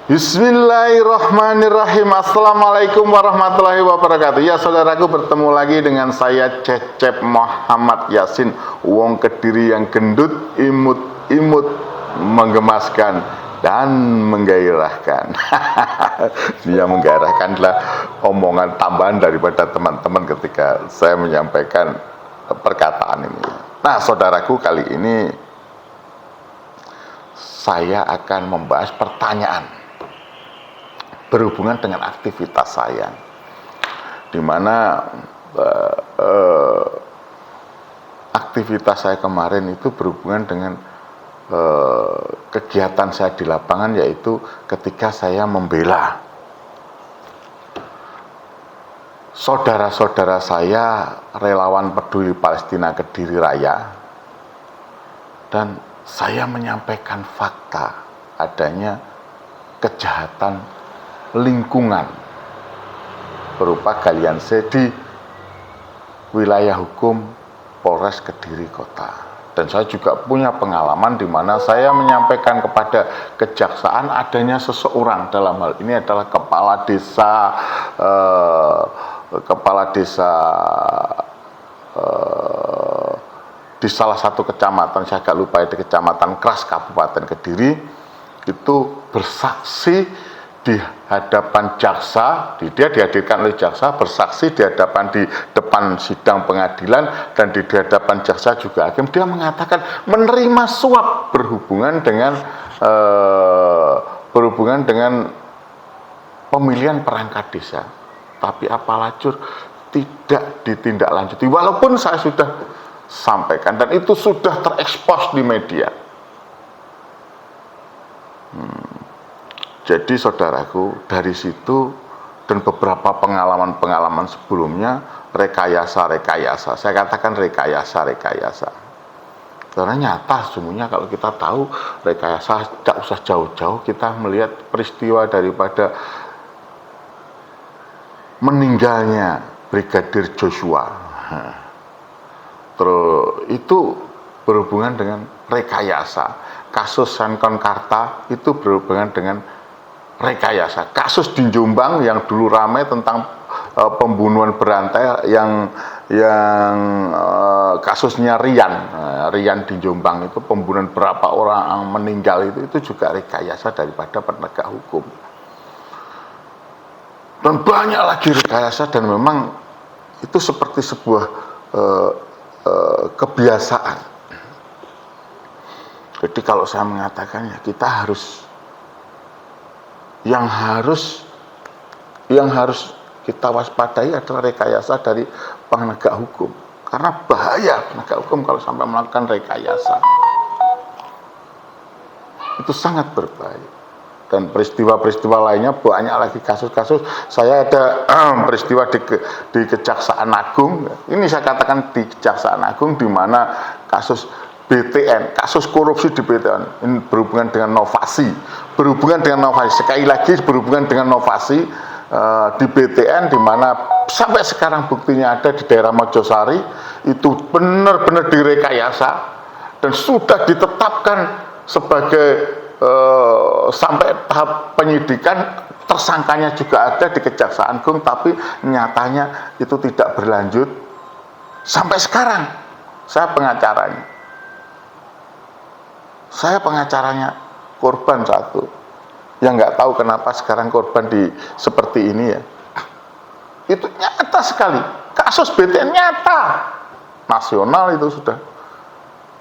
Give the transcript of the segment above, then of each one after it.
Bismillahirrahmanirrahim. Assalamualaikum warahmatullahi wabarakatuh. Ya saudaraku, bertemu lagi dengan saya Cecep Muhammad Yasin, wong Kediri yang gendut, imut-imut, menggemaskan dan menggairahkan. Dia menggairahkan adalah omongan tambahan daripada teman-teman ketika saya menyampaikan perkataan ini. Nah saudaraku, kali ini saya akan membahas pertanyaan berhubungan dengan aktivitas saya, di mana aktivitas saya kemarin itu berhubungan dengan kegiatan saya di lapangan, yaitu ketika saya membela saudara-saudara saya relawan peduli Palestina Kediri Raya, dan saya menyampaikan fakta adanya kejahatan lingkungan berupa galian C di wilayah hukum Polres Kediri Kota. Dan saya juga punya pengalaman di mana saya menyampaikan kepada kejaksaan adanya seseorang, dalam hal ini adalah kepala desa di salah satu kecamatan, saya agak lupa, di Kecamatan Kras Kabupaten Kediri, itu bersaksi di hadapan jaksa. Dia dihadirkan oleh jaksa, bersaksi di depan sidang pengadilan, dan di hadapan jaksa juga hakim. Dia mengatakan menerima suap berhubungan dengan pemilihan perangkat desa, tapi apa lacur tidak ditindaklanjuti, walaupun saya sudah sampaikan dan itu sudah terekspos di media. Jadi saudaraku, dari situ dan beberapa pengalaman sebelumnya, rekayasa, saya katakan rekayasa, karena nyata sesungguhnya kalau kita tahu rekayasa, tidak usah jauh-jauh kita melihat peristiwa daripada meninggalnya Brigadir Joshua. Terus itu berhubungan dengan rekayasa. Kasus Sankonkarta itu berhubungan dengan rekayasa. Kasus di Jombang yang dulu ramai tentang pembunuhan berantai yang kasusnya Rian di Jombang, itu pembunuhan berapa orang yang meninggal, itu juga rekayasa daripada penegak hukum. Dan banyak lagi rekayasa, dan memang itu seperti sebuah kebiasaan. Jadi kalau saya mengatakan, ya kita harus yang harus kita waspadai adalah rekayasa dari penegak hukum, karena bahaya penegak hukum kalau sampai melakukan rekayasa, itu sangat berbahaya. Dan peristiwa-peristiwa lainnya banyak lagi, kasus-kasus. Saya ada peristiwa di Kejaksaan Agung, ini saya katakan di Kejaksaan Agung, di mana kasus BTN, kasus korupsi di BTN, ini berhubungan dengan Novasi, sekali lagi berhubungan dengan Novasi di BTN, di mana sampai sekarang buktinya ada di daerah Mojosari, itu benar-benar direkayasa dan sudah ditetapkan sebagai sampai tahap penyidikan, tersangkanya juga ada di Kejaksaan Agung, tapi nyatanya itu tidak berlanjut sampai sekarang. Saya pengacaranya korban satu, yang nggak tahu kenapa sekarang korban seperti ini ya. Itu nyata sekali, kasus BTN nyata, nasional itu sudah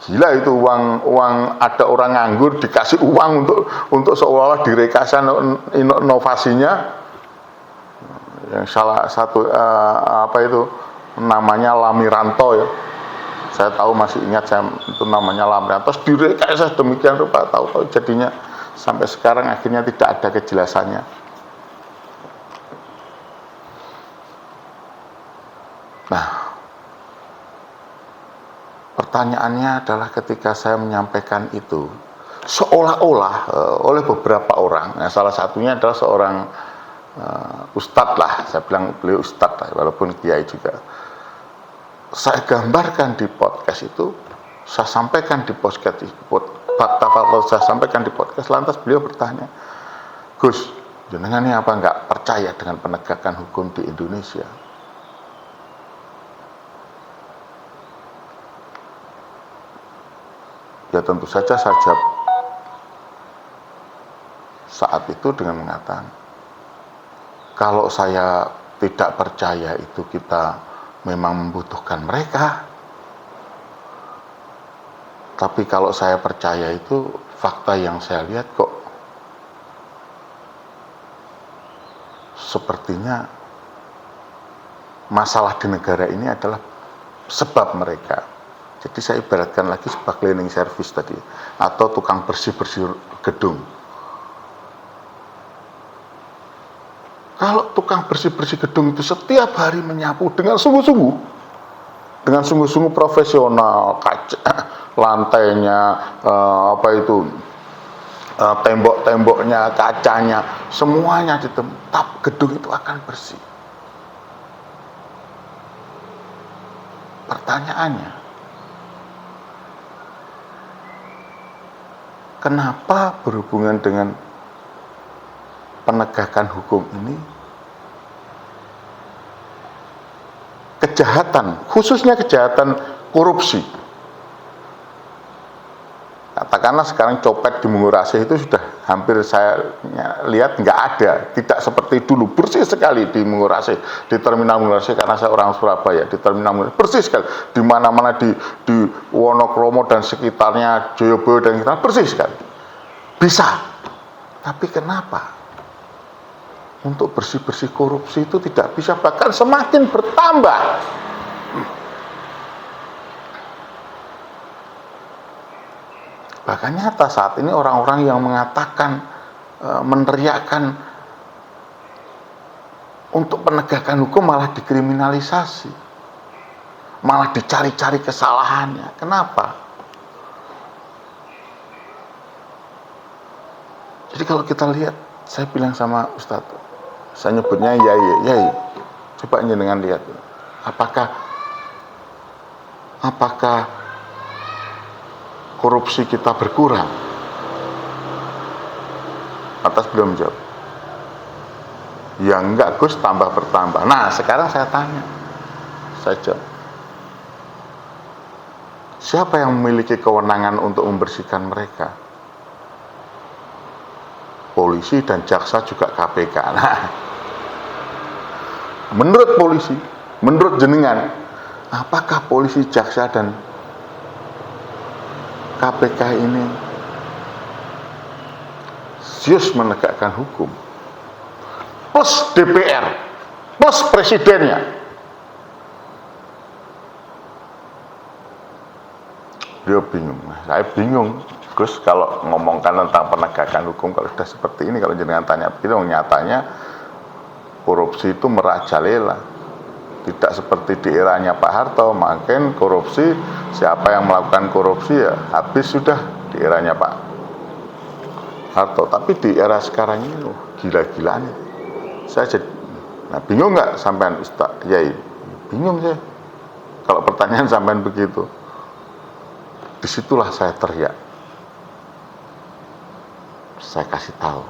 gila. Itu uang ada orang nganggur dikasih uang untuk seolah-olah direkayasa inovasinya. Yang salah satu namanya Lamiranto ya. Saya tahu, masih ingat saya, itu namanya Lamiranto. Terus direkayasa demikian rupa, tahu-tahu jadinya sampai sekarang akhirnya tidak ada kejelasannya. Nah, pertanyaannya adalah ketika saya menyampaikan itu, seolah-olah oleh beberapa orang, nah salah satunya adalah seorang ustadz lah, saya bilang beliau ustadz lah, walaupun kiai juga. Saya gambarkan di podcast itu, saya sampaikan di podcast, saya sampaikan di podcast, lantas beliau bertanya, Gus, jenengan ini apa nggak percaya dengan penegakan hukum di Indonesia? Ya tentu saja saya jawab saat itu dengan mengatakan, kalau saya tidak percaya itu kita memang membutuhkan mereka. Tapi kalau saya percaya itu fakta yang saya lihat kok sepertinya masalah di negara ini adalah sebab mereka. Jadi saya ibaratkan lagi sebagai cleaning service tadi, atau tukang bersih-bersih gedung. Kalau tukang bersih-bersih gedung itu setiap hari menyapu dengan sungguh-sungguh, profesional, kaca, lantainya, tembok-temboknya, kacanya, semuanya ditempap, gedung itu akan bersih. Pertanyaannya, kenapa berhubungan dengan penegakan hukum ini kejahatan, khususnya kejahatan korupsi? Katakanlah sekarang copet di Mengurasih itu sudah hampir saya lihat nggak ada, tidak seperti dulu, bersih sekali di Mengurasih, di terminal Mengurasih, karena saya orang Surabaya, di terminal Mengurasih bersih sekali, di mana-mana di Wonokromo dan sekitarnya, Joyoboyo dan sekitarnya bersih sekali, bisa. Tapi kenapa untuk bersih-bersih korupsi itu tidak bisa, bahkan semakin bertambah? Bahkan nyata saat ini orang-orang yang mengatakan, meneriakkan untuk penegakan hukum malah dikriminalisasi, malah dicari-cari kesalahannya. Kenapa? Jadi kalau kita lihat, saya bilang sama Ustadz, saya nyebutnya Yai, coba jenengan lihat, apakah korupsi kita berkurang? Atas belum jawab. Ya enggak Gus, tambah bertambah. Nah sekarang saya tanya, saya jawab, siapa yang memiliki kewenangan untuk membersihkan mereka? Polisi dan jaksa juga KPK. Nah, menurut polisi, menurut jenengan, apakah polisi, jaksa dan KPK ini serius menegakkan hukum? Plus DPR, plus presidennya. Dia bingung, saya bingung. Gus, kalau ngomongkan tentang penegakan hukum, kalau sudah seperti ini, kalau jenengan tanya begitu, nyatanya korupsi itu merajalela. Tidak seperti di eranya Pak Harto, makin korupsi, siapa yang melakukan korupsi ya habis sudah di eranya Pak Harto. Tapi di era sekarang ini gila-gilaan. Saya jadi, nah bingung nggak sampean Ustaz Yai? Bingung saya. Kalau pertanyaan sampean begitu, disitulah saya teriak. Saya kasih tahu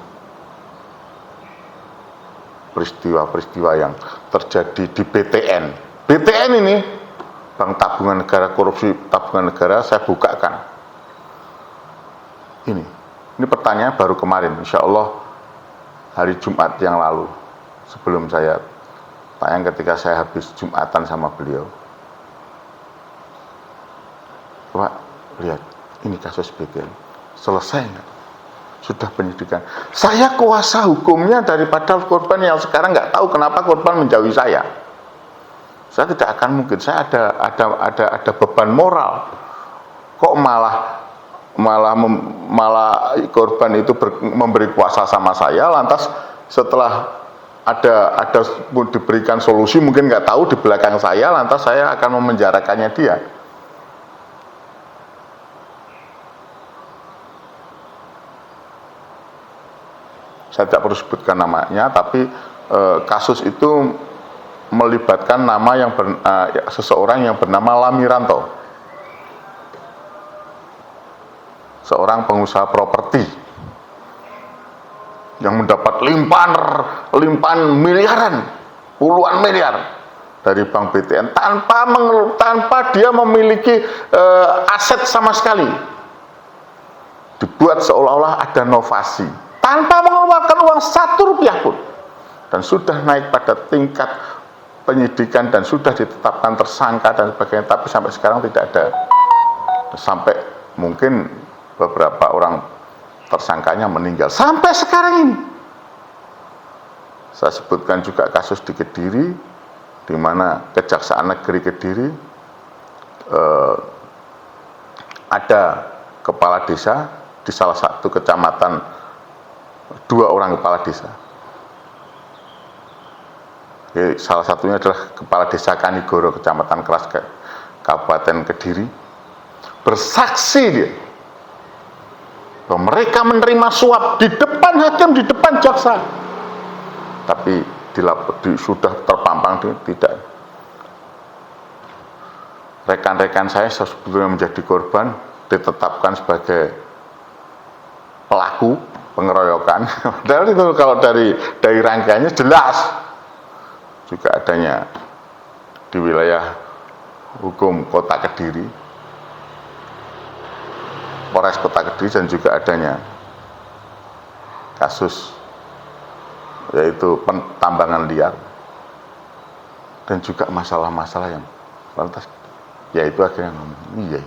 peristiwa-peristiwa yang terjadi di BTN. BTN ini, Bank Tabungan Negara, korupsi tabungan negara, saya bukakan. Ini pertanyaan baru kemarin, insya Allah hari Jumat yang lalu, sebelum saya tayang, ketika saya habis Jumatan sama beliau. Coba lihat, ini kasus BTN, selesai nggak? Sudah penyidikan. Saya kuasa hukumnya daripada korban yang sekarang nggak tahu kenapa korban menjauhi saya. Saya tidak akan mungkin, saya ada beban moral. Kok malah korban itu memberi kuasa sama saya, lantas setelah ada diberikan solusi, mungkin nggak tahu di belakang saya, lantas saya akan memenjarakannya dia. Saya tidak perlu sebutkan namanya, tapi kasus itu melibatkan nama yang seseorang yang bernama Lamiranto, seorang pengusaha properti. yang mendapat limpahan miliaran, puluhan miliar dari Bank BTN tanpa dia memiliki aset sama sekali. Dibuat seolah-olah ada inovasi tanpa mengeluarkan uang 1 rupiah pun, dan sudah naik pada tingkat penyidikan dan sudah ditetapkan tersangka dan sebagainya, tapi sampai sekarang tidak ada. Sampai mungkin beberapa orang tersangkanya meninggal sampai sekarang ini. Saya sebutkan juga kasus di Kediri, di mana Kejaksaan Negeri Kediri ada kepala desa di salah satu kecamatan, 2 orang kepala desa. Salah satunya adalah kepala desa Kanigoro, Kecamatan Keras, Kabupaten Kediri, bersaksi dia bahwa mereka menerima suap di depan hakim, di depan jaksa, tapi sudah terpampang tidak. Rekan-rekan saya sebetulnya menjadi korban, ditetapkan sebagai pelaku pengeroyokan. Dan itu kalau dari rangkaiannya jelas juga adanya di wilayah hukum Kota Kediri, Polres Kota Kediri, dan juga adanya kasus yaitu pentambangan liar dan juga masalah-masalah yang lantas, yaitu akhirnya ngomong iya.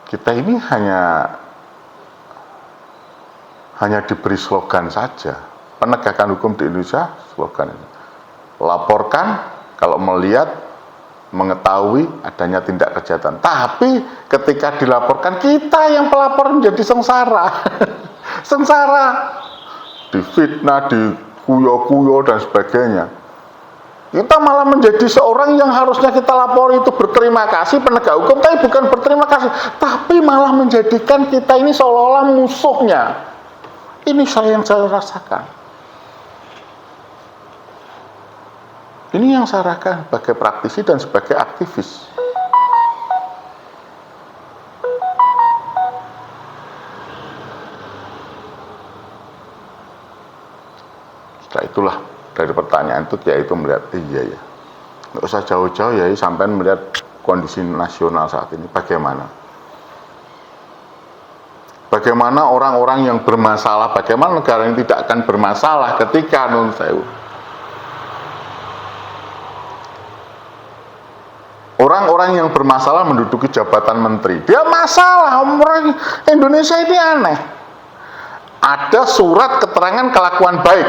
Kita ini hanya diberi slogan saja. Penegakan hukum di Indonesia slogan ini. Laporkan kalau melihat, mengetahui adanya tindak kejahatan. Tapi ketika dilaporkan, kita yang pelapor menjadi sengsara. Sengsara. Difitnah, dikuyo-kuyo dan sebagainya. Kita malah menjadi seorang yang harusnya kita lapor itu berterima kasih penegak hukum, tapi bukan berterima kasih, tapi malah menjadikan kita ini seolah-olah musuhnya. Ini yang saya rasakan. Ini yang saya rasakan sebagai praktisi dan sebagai aktivis. Setelah itulah, dari pertanyaan itu yaitu melihat iya ya, nggak usah jauh-jauh ya, sampai melihat kondisi nasional saat ini bagaimana orang-orang yang bermasalah, bagaimana negara ini tidak akan bermasalah ketika nun sewu orang-orang yang bermasalah menduduki jabatan menteri. Dia masalah, orang Indonesia ini aneh. Ada surat keterangan kelakuan baik.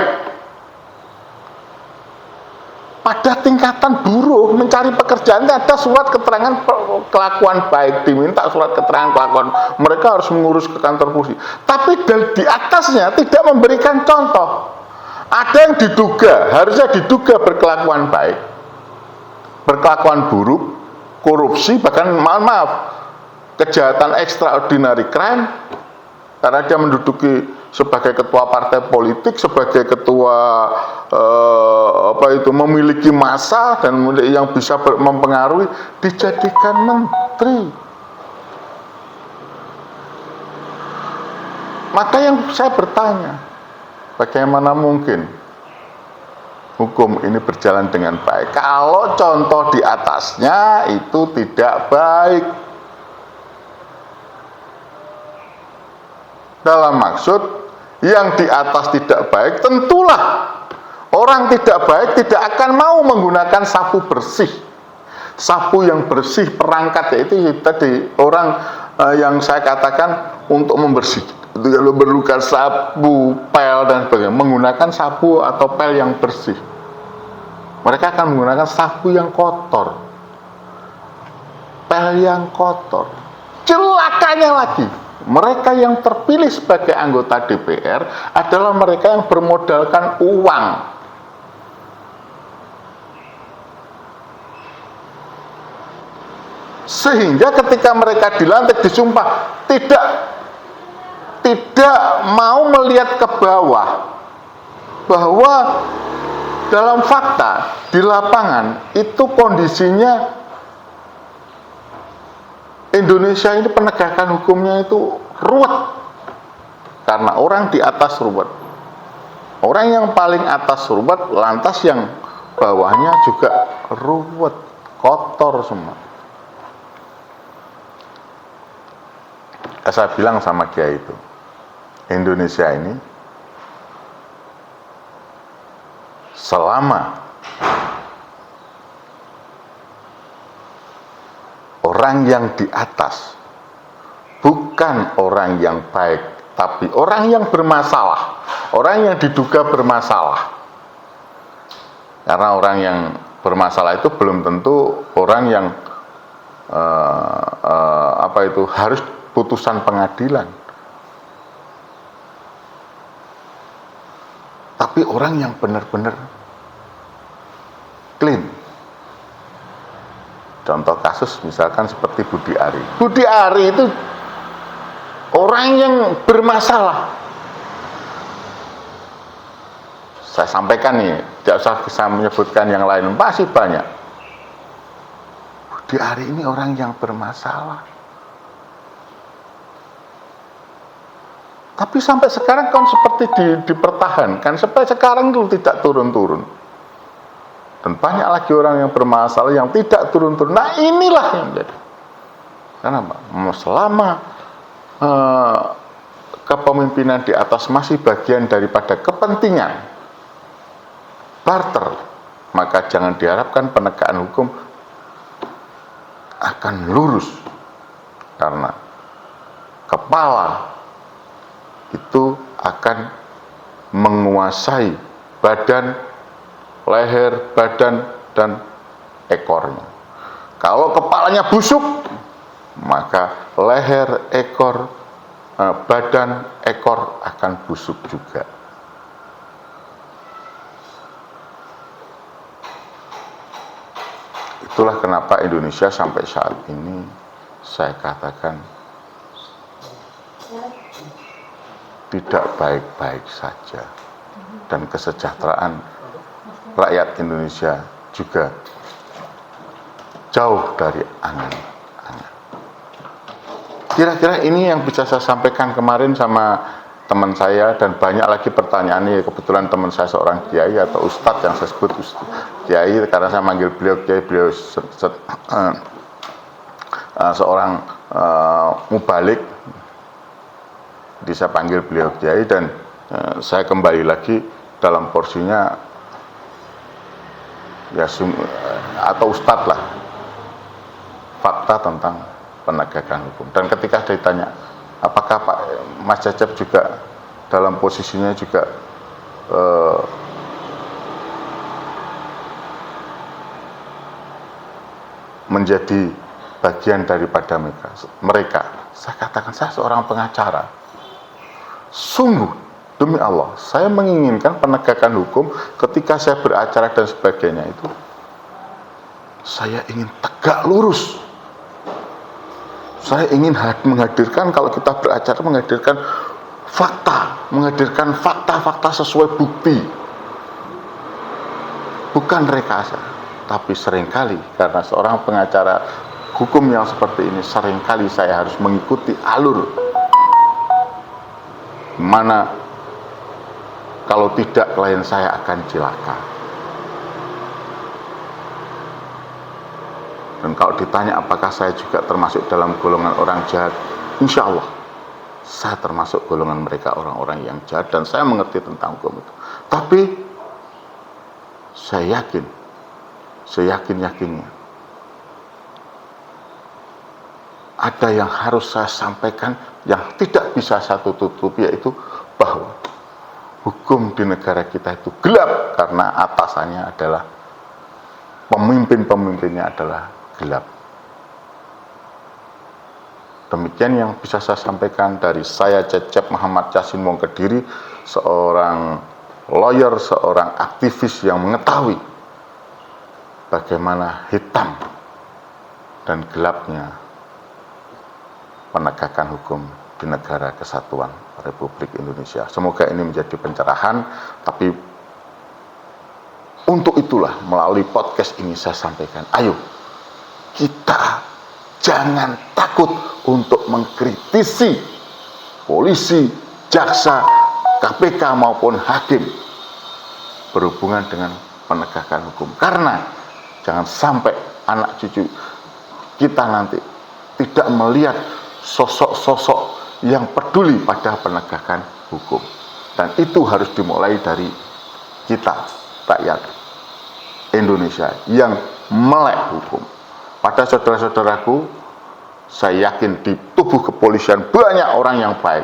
Pada tingkatan buruh mencari pekerjaan ada surat keterangan kelakuan baik, diminta surat keterangan kelakuan, mereka harus mengurus ke kantor polisi. Tapi di atasnya tidak memberikan contoh. Ada yang diduga, harusnya diduga berkelakuan baik, berkelakuan buruk, korupsi, bahkan maaf, kejahatan extraordinary crime, karena dia menduduki sebagai ketua partai politik, sebagai ketua memiliki massa dan yang bisa mempengaruhi, dijadikan menteri. Maka yang saya bertanya, bagaimana mungkin hukum ini berjalan dengan baik kalau contoh di atasnya itu tidak baik? Dalam maksud, yang di atas tidak baik, tentulah orang tidak baik tidak akan mau menggunakan sapu bersih. Sapu yang bersih, perangkat, yaitu tadi orang yang saya katakan untuk membersihkan. Kalau memerlukan sapu, pel dan sebagainya, menggunakan sapu atau pel yang bersih. Mereka akan menggunakan sapu yang kotor, pel yang kotor. Celakanya lagi, mereka yang terpilih sebagai anggota DPR adalah mereka yang bermodalkan uang. Sehingga ketika mereka dilantik, disumpah, tidak mau melihat ke bawah, bahwa dalam fakta di lapangan itu kondisinya Indonesia ini penegakan hukumnya itu ruwet. Karena orang di atas ruwet. Orang yang paling atas ruwet, lantas yang bawahnya juga ruwet, kotor semua. Saya bilang sama Kiai itu, Indonesia ini selama orang yang di atas bukan orang yang baik, tapi orang yang bermasalah, orang yang diduga bermasalah. Karena orang yang bermasalah itu belum tentu orang yang harus putusan pengadilan. Tapi orang yang benar-benar clean. Contoh kasus misalkan seperti Budi Ari. Budi Ari itu orang yang bermasalah. Saya sampaikan nih, tidak usah bisa menyebutkan yang lain, masih banyak. Budi Ari ini orang yang bermasalah. Tapi sampai sekarang kan seperti dipertahankan, sampai sekarang itu tidak turun-turun. Dan banyak lagi orang yang bermasalah yang tidak turun-turun. Nah inilah yang menjadi. Kenapa? Selama kepemimpinan di atas masih bagian daripada kepentingan barter, maka jangan diharapkan penegakan hukum akan lurus. Karena kepala itu akan menguasai badan, leher, badan, dan ekornya. Kalau kepalanya busuk, maka leher, ekor, badan, ekor akan busuk juga. Itulah kenapa Indonesia sampai saat ini saya katakan tidak baik-baik saja, dan kesejahteraan rakyat Indonesia juga jauh dari angan-angan. Kira-kira ini yang bisa saya sampaikan kemarin sama teman saya, dan banyak lagi pertanyaannya. Kebetulan teman saya seorang kiai atau ustadz, yang saya sebut kiai karena saya manggil beliau kiai, beliau seorang mubalik. Jadi saya panggil beliau kiai, dan saya kembali lagi dalam porsinya ya atau ustadz lah, fakta tentang penegakan hukum. Dan ketika ditanya apakah Pak Mas Cecep juga dalam posisinya juga menjadi bagian daripada mereka, saya katakan saya seorang pengacara. Sungguh, demi Allah, saya menginginkan penegakan hukum. Ketika saya beracara dan sebagainya itu, saya ingin tegak lurus. Saya ingin menghadirkan, kalau kita beracara, menghadirkan fakta sesuai bukti, bukan rekayasa. Tapi seringkali karena seorang pengacara hukum yang seperti ini, seringkali saya harus mengikuti alur mana kalau tidak klien saya akan celaka. Dan kalau ditanya apakah saya juga termasuk dalam golongan orang jahat, insya Allah saya termasuk golongan mereka, orang-orang yang jahat, dan saya mengerti tentang hukum itu. Tapi saya yakinnya ada yang harus saya sampaikan yang tidak bisa saya tutupi, yaitu bahwa hukum di negara kita itu gelap karena atasannya adalah pemimpinnya adalah gelap. Demikian yang bisa saya sampaikan dari saya, Cecep Muhammad Yasin Wong Kediri, seorang lawyer, seorang aktivis yang mengetahui bagaimana hitam dan gelapnya penegakan hukum di negara kesatuan Republik Indonesia. Semoga ini menjadi pencerahan, tapi untuk itulah melalui podcast ini saya sampaikan, ayo kita jangan takut untuk mengkritisi polisi, jaksa, KPK maupun hakim berhubungan dengan penegakan hukum. Karena jangan sampai anak cucu kita nanti tidak melihat sosok-sosok yang peduli pada penegakan hukum. Dan itu harus dimulai dari kita, rakyat Indonesia yang melek hukum. Pada saudara-saudaraku, saya yakin di tubuh kepolisian banyak orang yang baik,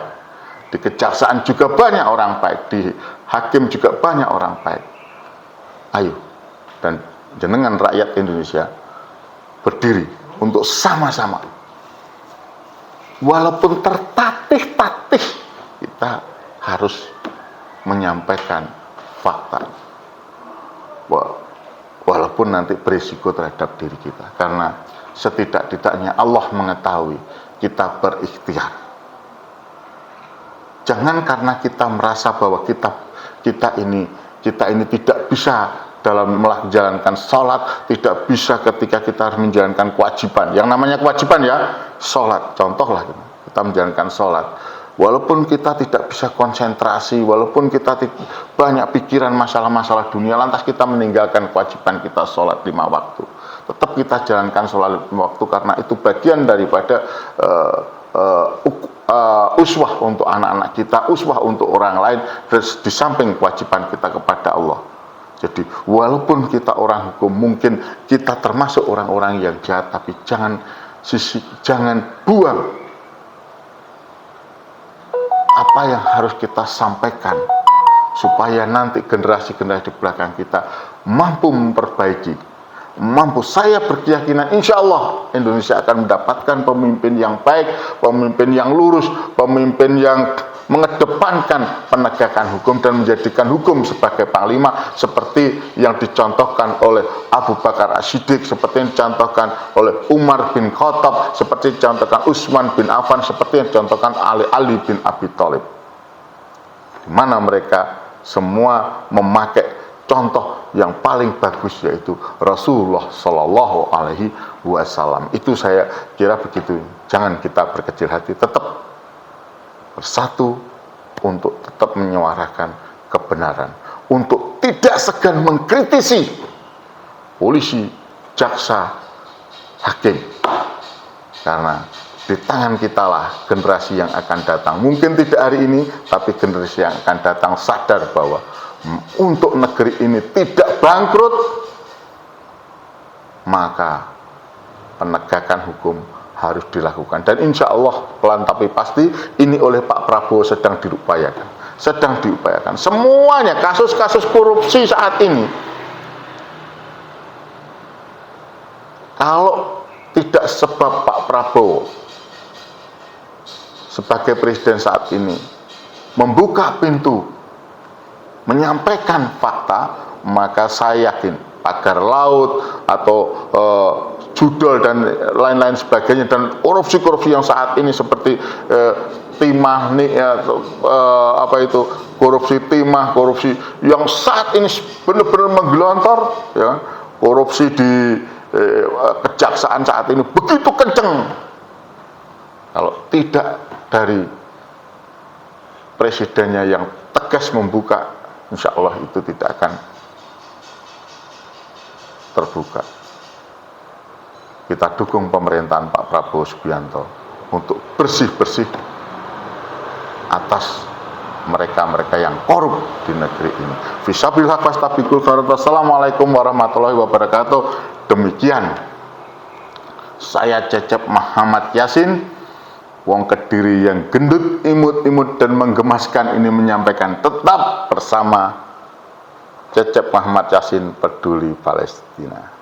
di kejaksaan juga banyak orang baik, di hakim juga banyak orang baik. Ayo, dan jenengan rakyat Indonesia berdiri untuk sama-sama, walaupun tertatih-tatih, kita harus menyampaikan fakta, walaupun nanti berisiko terhadap diri kita, karena setidak-tidaknya Allah mengetahui kita berikhtiar. Jangan karena kita merasa bahwa kita ini tidak bisa dalam menjalankan sholat, tidak bisa ketika kita harus menjalankan kewajiban. Yang namanya kewajiban ya, sholat. Contohlah kita menjalankan sholat. Walaupun kita tidak bisa konsentrasi, walaupun kita banyak pikiran masalah-masalah dunia, lantas kita meninggalkan kewajiban kita sholat 5 waktu. Tetap kita jalankan sholat 5 waktu, karena itu bagian daripada uswah untuk anak-anak kita, uswah untuk orang lain, di samping kewajiban kita kepada Allah. Jadi walaupun kita orang hukum, mungkin kita termasuk orang-orang yang jahat, tapi jangan buang apa yang harus kita sampaikan, supaya nanti generasi-generasi di belakang kita mampu memperbaiki, saya berkeyakinan insya Allah Indonesia akan mendapatkan pemimpin yang baik, pemimpin yang lurus, pemimpin yang mengedepankan penegakan hukum dan menjadikan hukum sebagai panglima, seperti yang dicontohkan oleh Abu Bakar As-Siddiq, seperti yang dicontohkan oleh Umar bin Khattab, seperti yang dicontohkan Utsman bin Affan, seperti yang dicontohkan Ali bin Abi Thalib, di mana mereka semua memakai contoh yang paling bagus, yaitu Rasulullah Shallallahu Alaihi Wasallam. Itu saya kira begitu. Jangan kita berkecil hati, tetap bersatu untuk tetap menyuarakan kebenaran, untuk tidak segan mengkritisi polisi, jaksa, hakim, karena di tangan kita lah generasi yang akan datang, mungkin tidak hari ini, tapi generasi yang akan datang sadar bahwa untuk negeri ini tidak bangkrut, maka penegakan hukum harus dilakukan. Dan insya Allah pelan tapi pasti ini oleh Pak Prabowo sedang diupayakan. Semuanya kasus-kasus korupsi saat ini, kalau tidak sebab Pak Prabowo sebagai presiden saat ini membuka pintu, menyampaikan fakta, maka saya yakin pagar laut atau judol dan lain-lain sebagainya, dan korupsi-korupsi yang saat ini seperti timah nih, korupsi timah, korupsi yang saat ini benar-benar menggelontor, ya, korupsi di kejaksaan saat ini begitu kenceng. Kalau tidak dari presidennya yang tegas membuka, insya Allah itu tidak akan terbuka. Kita dukung pemerintahan Pak Prabowo Subianto untuk bersih-bersih atas mereka-mereka yang korup di negeri ini. Fisabilillah fastabiqul khairat. Wassalamualaikum warahmatullahi wabarakatuh. Demikian saya Cecep Muhammad Yasin, wong Kediri yang gendut, imut-imut dan menggemaskan ini, menyampaikan tetap bersama Cecep Muhammad Yasin Peduli Palestina.